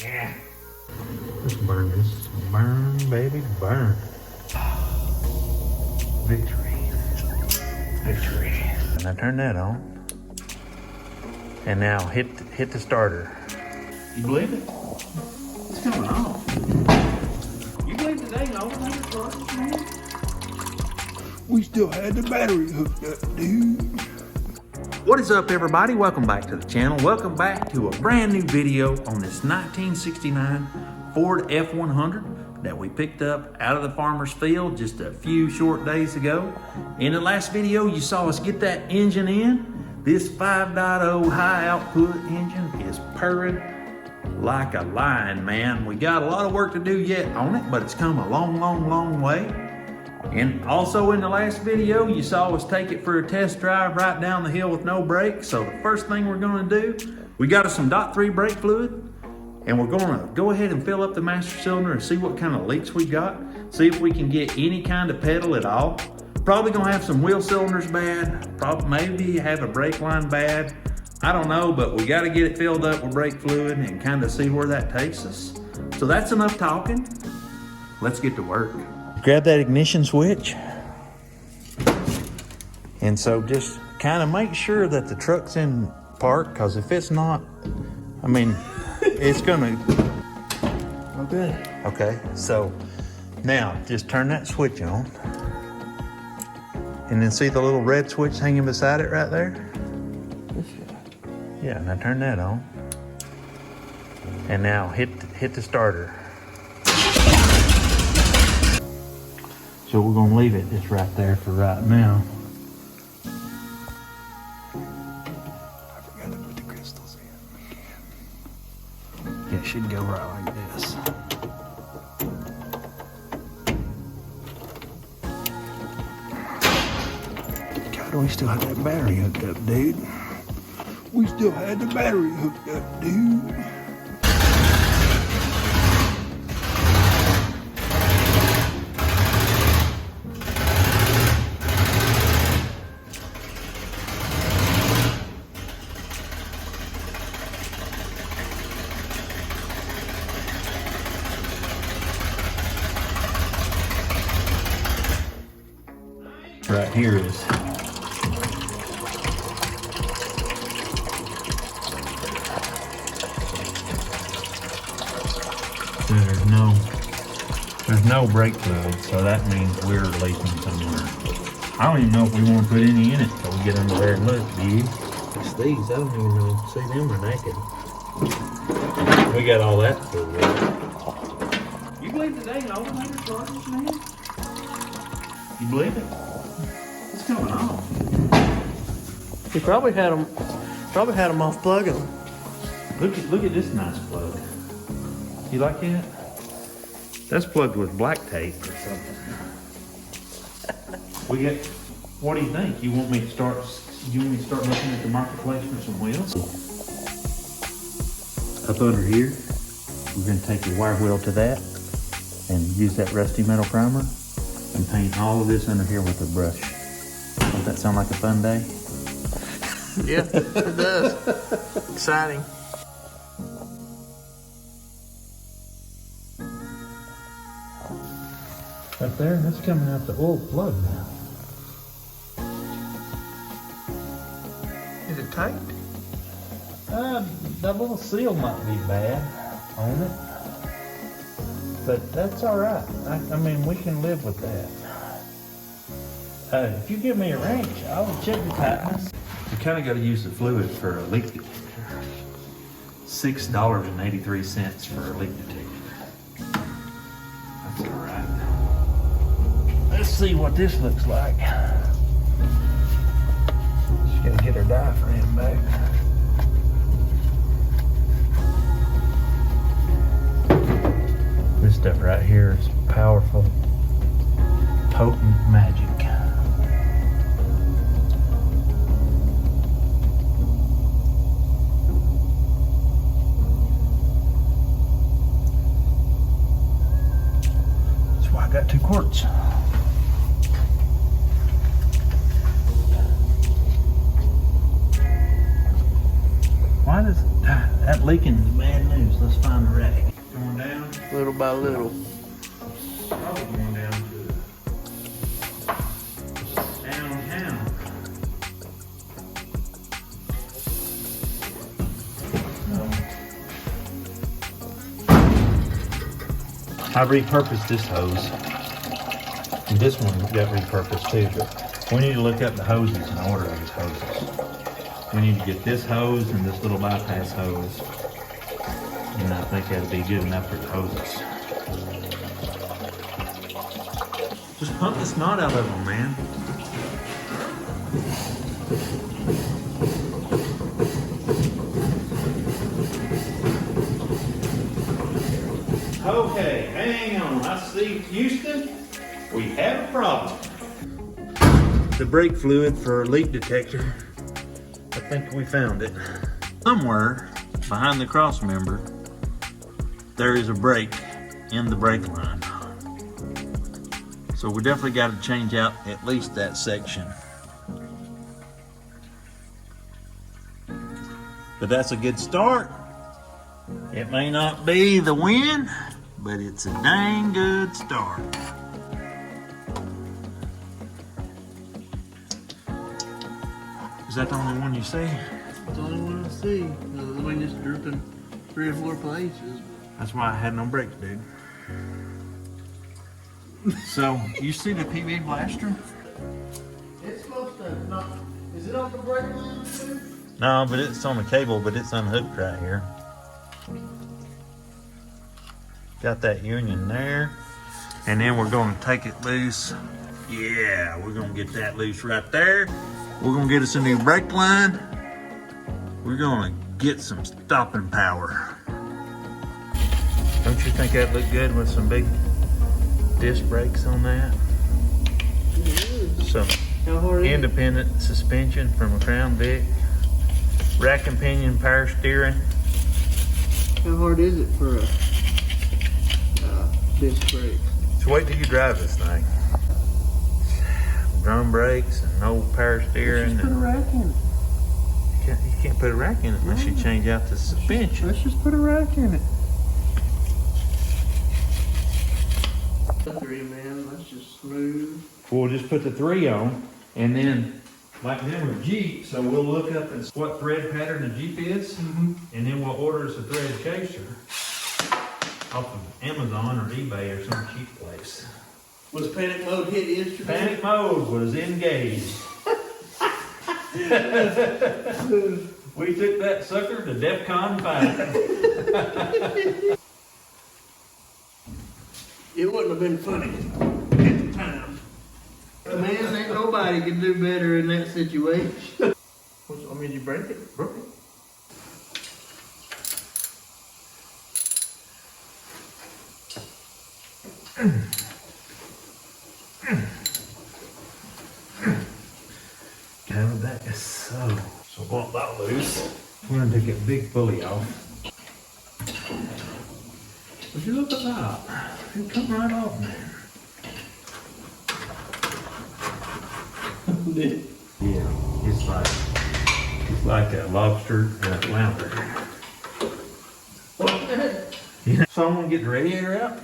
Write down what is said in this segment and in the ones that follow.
Yeah. Just burn this. Burn, baby, burn. Victory. Victory. And I turn that on. And now hit the starter. You believe it? It's coming on. You believe today no alternator started, man? We still had the battery hooked up, dude. What is up, everybody? Welcome back to the channel. Welcome back to a brand new video on this 1969 Ford F100 that we picked up out of the farmer's field just a few short days ago. In the last video, you saw us get that engine in. This 5.0 high output engine is purring like a lion, man. We got a lot of work to do yet on it, but it's come a long, long, long way. And also in the last video, you saw us take it for a test drive right down the hill with no brakes. So the first thing we're gonna do, we got us some .3 brake fluid, and we're gonna go ahead and fill up the master cylinder and see what kind of leaks we got. See if we can get any kind of pedal at all. Probably gonna have some wheel cylinders bad, maybe have a brake line bad. I don't know, but we gotta get it filled up with brake fluid and kind of see where that takes us. So that's enough talking. Let's get to work. Grab that ignition switch. And so just kind of make sure that the truck's in park, because if it's not, I mean, it's gonna. Okay. Okay, so now just turn that switch on. And then see the little red switch hanging beside it right there? Yeah, now turn that on. And now hit the starter. So we're gonna leave it just right there for right now. I forgot to put the crystals in. Yeah, it should go right like this. God, we still had that battery hooked up, dude. We still had the battery hooked up, dude. Right here is there's no brake fluid, so that means we're leaking somewhere. I don't even know if we want to put any in it until we get under there and look, do you? It's these, I don't even know. See, them are naked. We got all that to do with. You believe today no alternator starters, man? You believe it? What's going on? He probably had them off plugging them. Look at this nice plug. You like that? That's plugged with black tape or something. We got. What do you think? You want me to start looking at the marketplace for some wheels? Up under here, we're going to take your wire wheel to that and use that rusty metal primer and paint all of this under here with a brush. Doesn't that sound like a fun day? Yeah, it does. Exciting. Up there, that's coming out the old plug now. Is it tight? That little seal might be bad on it, but that's all right. I mean, we can live with that. If you give me a wrench, I'll check the tightness. You kind of got to use the fluid for a leak detector. $6.83 for a leak detector. That's all right. Let's see what this looks like. Just gotta get her diaphragm back. This stuff right here is powerful, potent magic. That's why I got 2 quarts. Why does that leaking is bad news. Let's find the rack. Going down, Little by little. probably going down to downtown. I repurposed this hose. And this one got repurposed too, but we need to look up the hoses and order these hoses. We need to get this hose and this little bypass hose. And I think that'll be good enough for the hoses. Just pump the snot out of them, man. Okay, hang on. I see Houston. We have a problem. The brake fluid for leak detector. I think we found it. Somewhere behind the cross member, there is a break in the brake line. So we definitely got to change out at least that section. But that's a good start. It may not be the win, but it's a dang good start. Is that the only one you see? That's the only one I see. The one just dripping 3 or 4 places. That's why I had no brakes, dude. So, you see the PV blaster? It's supposed to not. Is it on the brake line too? No, but it's on the cable, but it's unhooked right here. Got that union there. And then we're going to take it loose. Yeah, we're going to get that loose right there. We're going to get us a new brake line. We're going to get some stopping power. Don't you think that'd look good with some big disc brakes on that? Some How hard is it? independent suspension from a Crown Vic. Rack and pinion power steering. How hard is it for a disc brake? So wait till you drive this thing. Drum brakes and no power steering. Let's just put a rack in it. You can't put a rack in it unless you change out the suspension. Let's just put a rack in it. 3, man. That's just smooth. We'll just put the 3 on, and then, like them with Jeep, so we'll look up and see what thread pattern the Jeep is, and then we'll order us a thread chaser off of Amazon or eBay or some cheap place. Was panic mode hit yesterday? Panic mode was engaged. We took that sucker to DEFCON 5. It wouldn't have been funny at the time. Man, ain't nobody can do better in that situation. I mean, you break it? Broke it. God, that is so bump that loose. We're gonna take that big pulley off. Would you look at that? It'll come right off, man. Yeah, it's like a lobster and a flounder. You know, so I'm gonna get the radiator out.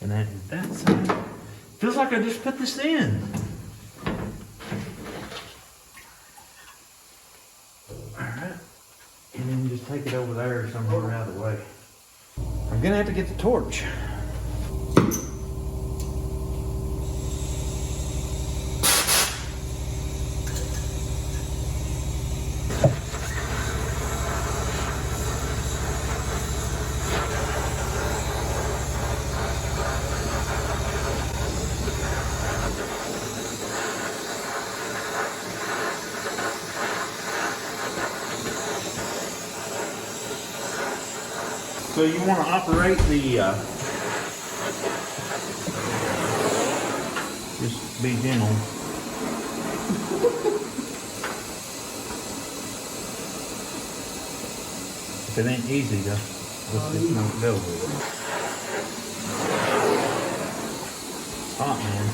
And that's feels like I just put this in. Alright. And then just take it over there somewhere out of the way. I'm gonna have to get the torch. So you want to operate the, just be gentle. If it ain't easy, though, let's just not go with it. hot, man.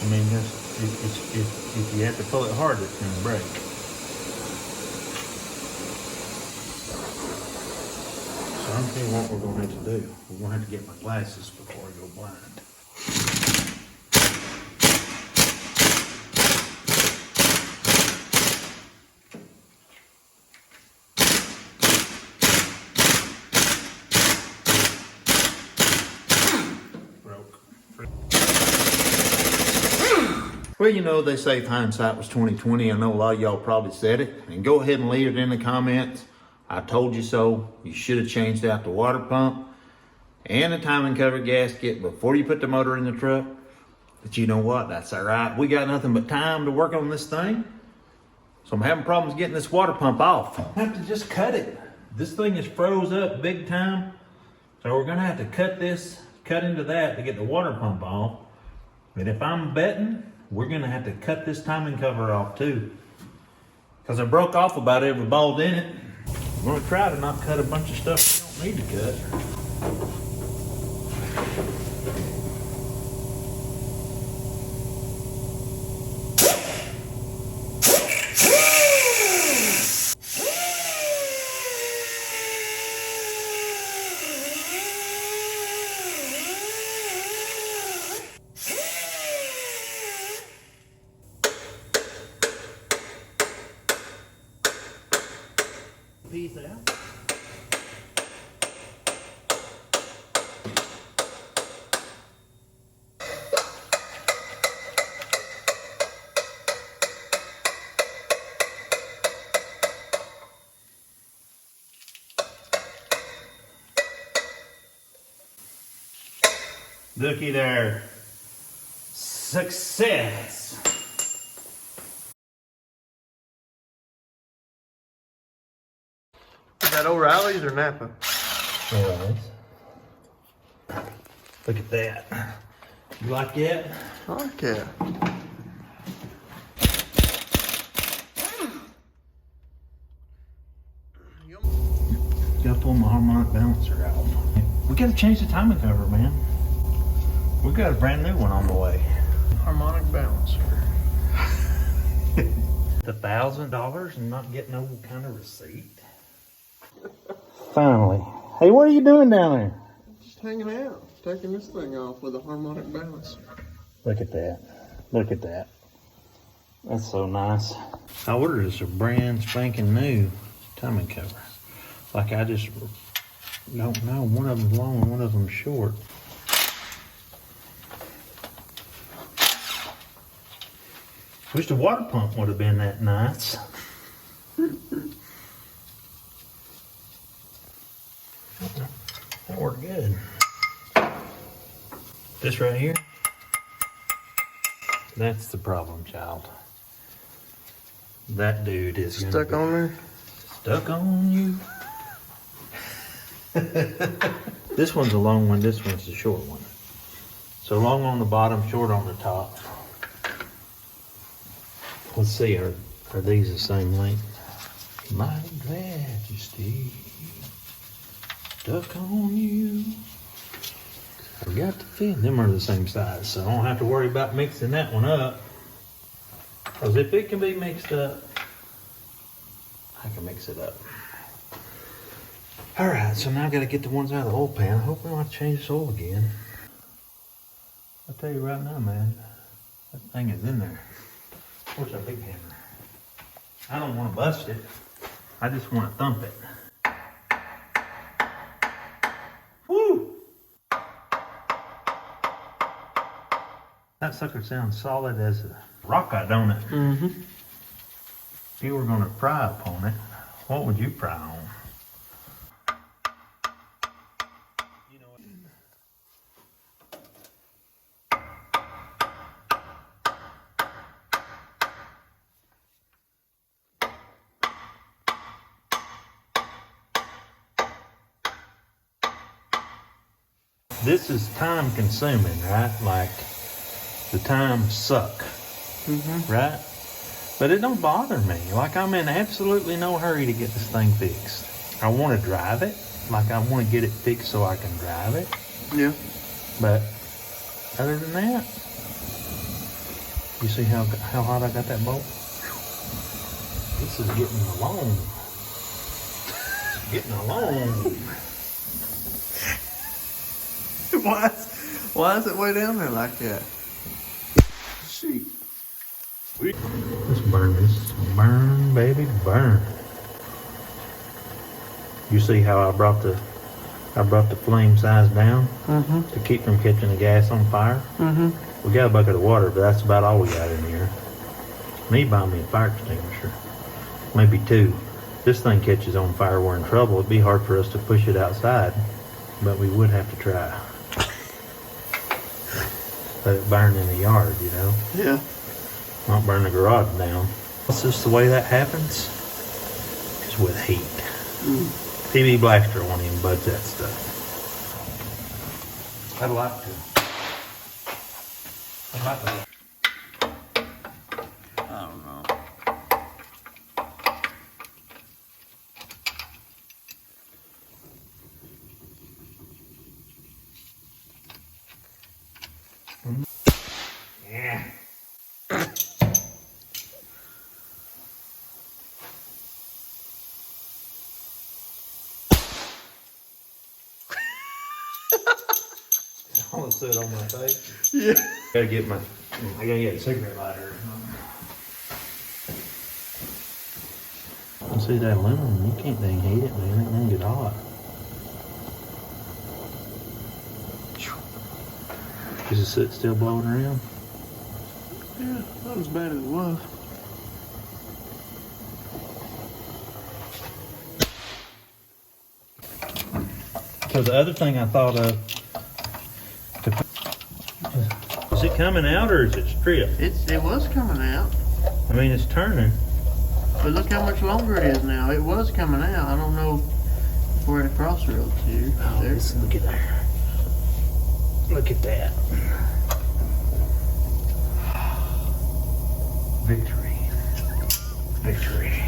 I mean, if you have to pull it hard, it's gonna break. So I'm tell you what we're gonna have to do. We're gonna have to get my glasses before I go blind. Well, you know, they say hindsight was 20/20. I know a lot of y'all probably said it. And go ahead and leave it in the comments. I told you so. You should have changed out the water pump and the timing cover gasket before you put the motor in the truck. But you know what? That's all right. We got nothing but time to work on this thing. So I'm having problems getting this water pump off. I have to just cut it. This thing is froze up big time. So we're gonna have to cut into that to get the water pump off. But if I'm betting, we're gonna have to cut this timing cover off too. Because I broke off about every bolt in it. I'm gonna try to not cut a bunch of stuff we don't need to cut. Piece out. Looky there. Success. Is that O'Reilly's or Napa? Alright. Look at that. You like that? I like that. Gotta pull my harmonic balancer out. We gotta change the timing cover, man. We got a brand new one on the way. Harmonic balancer. $1,000 and not get no kind of receipt. Finally. Hey, what are you doing down there? Just hanging out. Taking this thing off with a harmonic balancer. Look at that. Look at that. That's so nice. I ordered this a brand spanking new timing cover. Like I just don't know. One of them's long and one of them's short. Wish the water pump would have been that nice. That worked good. This right here, that's the problem, child. That dude is Stuck on there? Stuck on you. This one's a long one, this one's a short one. So long on the bottom, short on the top. Let's see, are these the same length? Mighty Majesty, stuck on you. I got the feeling them are the same size, so I don't have to worry about mixing that one up. Because if it can be mixed up, I can mix it up. All right, so now I got to get the ones out of the oil pan. I hope we don't have to change this oil again. I'll tell you right now, man, that thing is in there. Where's our big hammer? I don't want to bust it. I just want to thump it. Woo! That sucker sounds solid as a rock, don't it? Mm-hmm. If you were going to pry upon it, what would you pry on? This is time consuming, right? Like the time suck, right? But it don't bother me. Like I'm in absolutely no hurry to get this thing fixed. I want to drive it. Like I want to get it fixed so I can drive it. Yeah. But other than that, you see how hot I got that bolt? This is getting along. Getting along. Why is it way down there like that? Shoot. Let's burn this. Burn, baby, burn. You see how I brought the flame size down to keep from catching the gas on fire? We got a bucket of water, but that's about all we got in here. Need to buy me a fire extinguisher. Maybe two. This thing catches on fire, we're in trouble. It'd be hard for us to push it outside, but we would have to try. Let it burn in the yard, you know? Yeah. Not burn the garage down. That's just the way that happens. Is with heat. TV Blaster won't even budge that stuff. I'd like to. I don't know. Yeah. All the soot on my face. Yeah. I gotta get a cigarette lighter. You see that aluminum? You can't dang heat it, man. It won't get hot. Is the soot still blowing around? Yeah, not as bad as it was. So the other thing I thought of, is it coming out or is it stripped? It was coming out, I mean, it's turning. but look how much longer it is now. It was coming out. I don't know where the crossroads here. Oh, There. look at there. Look at that. Victory. Victory.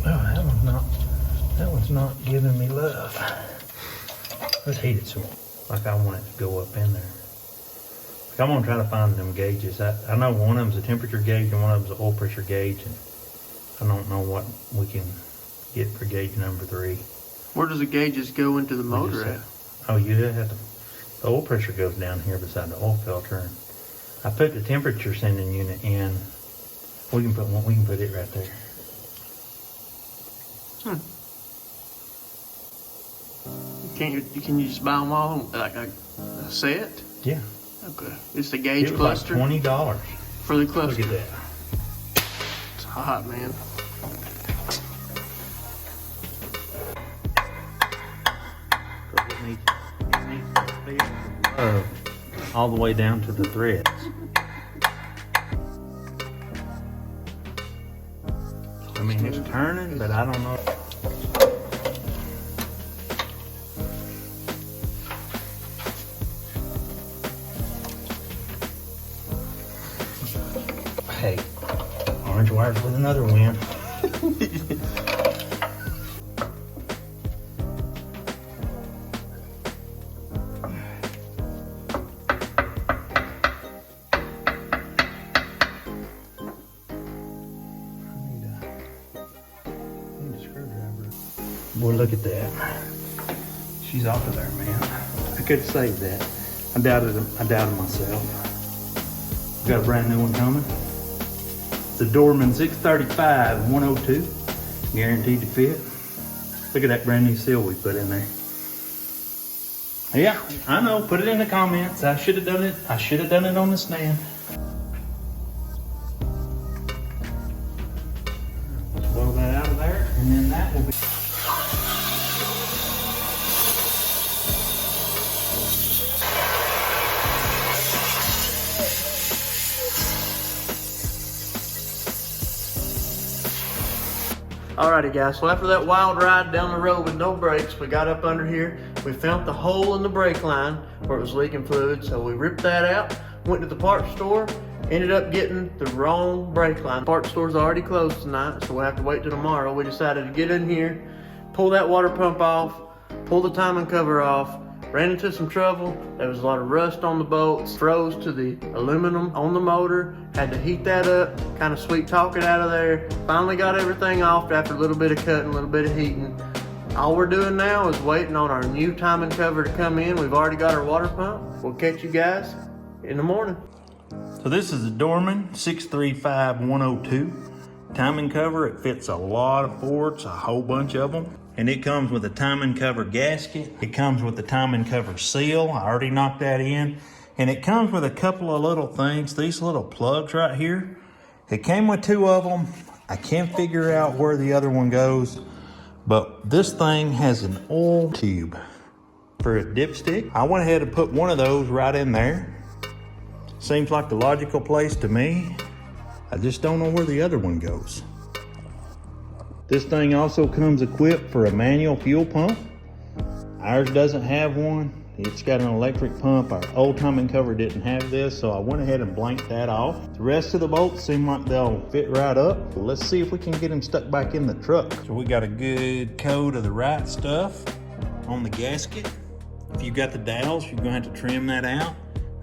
Oh, that one's not giving me love. Let's heat it some more. Like I want it to go up in there. Like I'm gonna try to find them gauges. I know one of them's a temperature gauge and one of them's an oil pressure gauge, and I don't know what we can get for gauge number 3. Where does the gauges go into the motor at? Oh, you have to. The oil pressure goes down here beside the oil filter, and I put the temperature sending unit in. We can put one. We can put it right there. Can you just buy them all like a set? Yeah. Okay. It's the gauge It was cluster like $20 for the cluster. Look at that. It's hot, man. It needs to feel all the way down to the threads. I mean, it's turning, but I don't know. Hey, orange wires with another win. Boy, look at that. She's off of there, man. I could have saved that. I doubted myself. Got a brand new one coming. It's a Dorman 635 102. Guaranteed to fit. Look at that brand new seal we put in there. Yeah, I know. Put it in the comments. I should have done it. I should have done it on the stand. Let's blow that out of there, and then that will be. Alrighty guys, so after that wild ride down the road with no brakes, we got up under here, we found the hole in the brake line where it was leaking fluid, so we ripped that out, went to the parts store, Ended up getting the wrong brake line. Part store's already closed tonight, so we'll have to wait till tomorrow. We decided to get in here, pull that water pump off, pull the timing cover off, ran into some trouble. There was a lot of rust on the bolts, froze to the aluminum on the motor, had to heat that up, kind of sweet talk it out of there. Finally got everything off after a little bit of cutting, a little bit of heating. All we're doing now is waiting on our new timing cover to come in. We've already got our water pump. We'll catch you guys in the morning. So this is a Dorman 635102 timing cover. It fits a lot of ports, a whole bunch of them. And it comes with a timing cover gasket. It comes with the timing cover seal. I already knocked that in. And it comes with a couple of little things, these little plugs right here. It came with 2 of them. I can't figure out where the other one goes, but this thing has an oil tube for a dipstick. I went ahead and put one of those right in there. Seems like the logical place to me. I just don't know where the other one goes. This thing also comes equipped for a manual fuel pump. Ours doesn't have one. It's got an electric pump. Our old timing cover didn't have this, so I went ahead and blanked that off. The rest of the bolts seem like they'll fit right up. Well, let's see if we can get them stuck back in the truck. So we got a good coat of the right stuff on the gasket. If you got the dowels, you're gonna have to trim that out.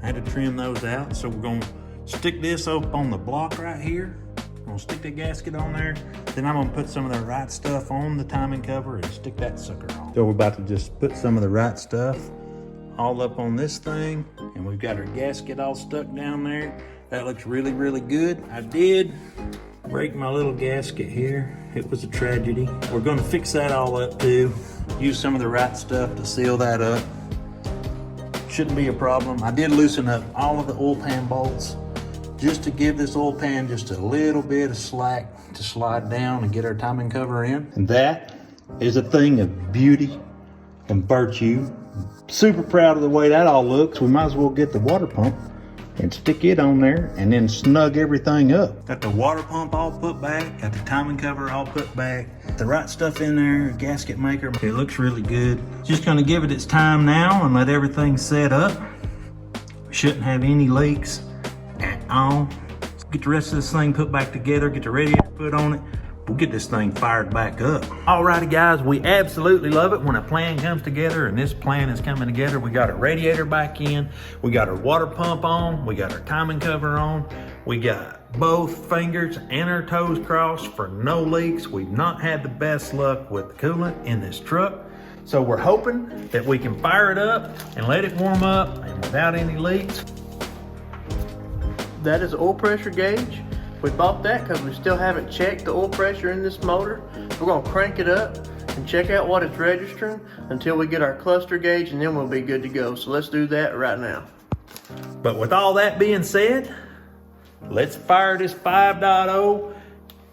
I had to trim those out. So we're gonna stick this up on the block right here. I'm gonna stick the gasket on there. Then I'm gonna put some of the right stuff on the timing cover and stick that sucker on. So we're about to just put some of the right stuff all up on this thing, and we've got our gasket all stuck down there. That looks really, really good. I did break my little gasket here. It was a tragedy. We're gonna fix that all up too. Use some of the right stuff to seal that up. Shouldn't be a problem. I did loosen up all of the oil pan bolts just to give this oil pan just a little bit of slack to slide down and get our timing cover in. And that is a thing of beauty and virtue. Super proud of the way that all looks. We might as well get the water pump and stick it on there and then snug everything up. Got the water pump all put back, got the timing cover all put back, the right stuff in there, gasket maker. It looks really good. Just gonna give it its time now and let everything set up. We shouldn't have any leaks at all. Let's get the rest of this thing put back together, get the radiator put on it. We'll get this thing fired back up. Alrighty guys, we absolutely love it when a plan comes together, and this plan is coming together. We got our radiator back in, we got our water pump on, we got our timing cover on, we got both fingers and our toes crossed for no leaks. We've not had the best luck with the coolant in this truck. So we're hoping that we can fire it up and let it warm up and without any leaks. That is oil pressure gauge. We bought that because we still haven't checked the oil pressure in this motor. We're gonna crank it up and check out what it's registering until we get our cluster gauge, and then we'll be good to go. So let's do that right now. But with all that being said, let's fire this 5.0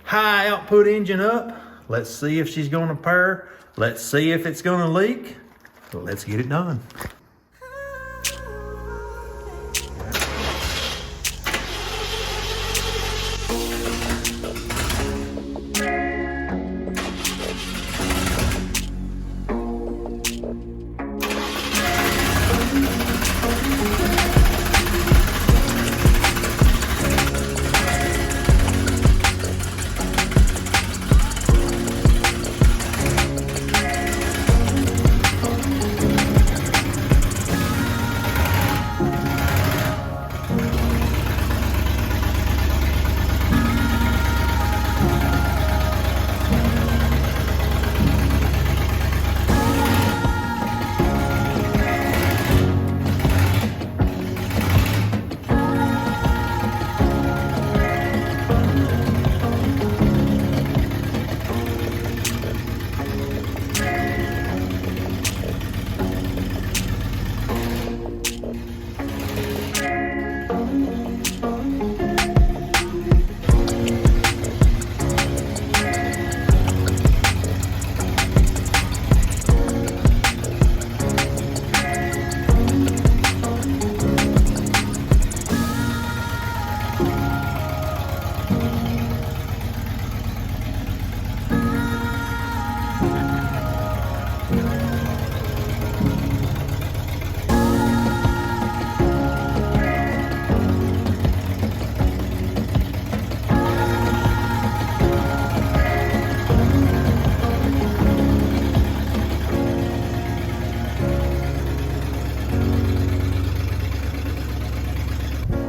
high output engine up. Let's see if she's gonna purr. Let's see if it's gonna leak. Let's get it done.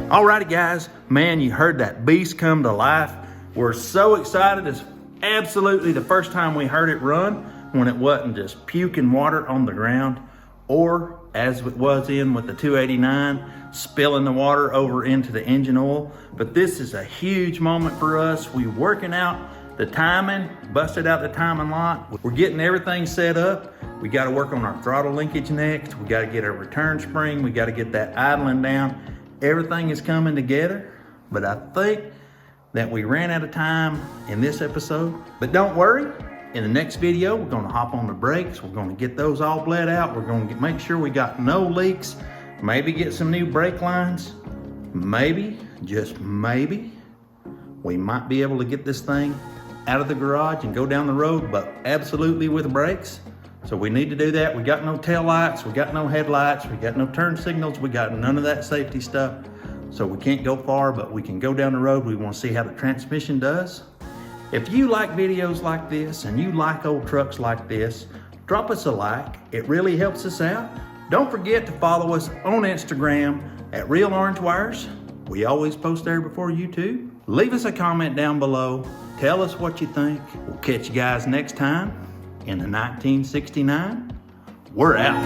Alrighty guys, man, you heard that beast come to life. We're so excited. It's absolutely the first time we heard it run when it wasn't just puking water on the ground, or as it was in with the 289, spilling the water over into the engine oil. But this is a huge moment for us. We're working out the timing, busted out the timing lot. We're getting everything set up. We got to work on our throttle linkage next. We got to get our return spring. We got to get that idling down. Everything is coming together, but I think that we ran out of time in this episode. But don't worry, in the next video, we're gonna hop on the brakes. We're gonna get those all bled out. We're gonna make sure we got no leaks, maybe get some new brake lines. Maybe, just maybe, we might be able to get this thing out of the garage and go down the road, but absolutely with brakes. So we need to do that. We got no tail lights, we got no headlights, we got no turn signals, we got none of that safety stuff. So we can't go far, but we can go down the road. We want to see how the transmission does. If you like videos like this and you like old trucks like this, drop us a like. It really helps us out. Don't forget to follow us on Instagram at Real Orange Wires. We always post there before YouTube. Leave us a comment down below. Tell us what you think. We'll catch you guys next time in the 1969. We're out.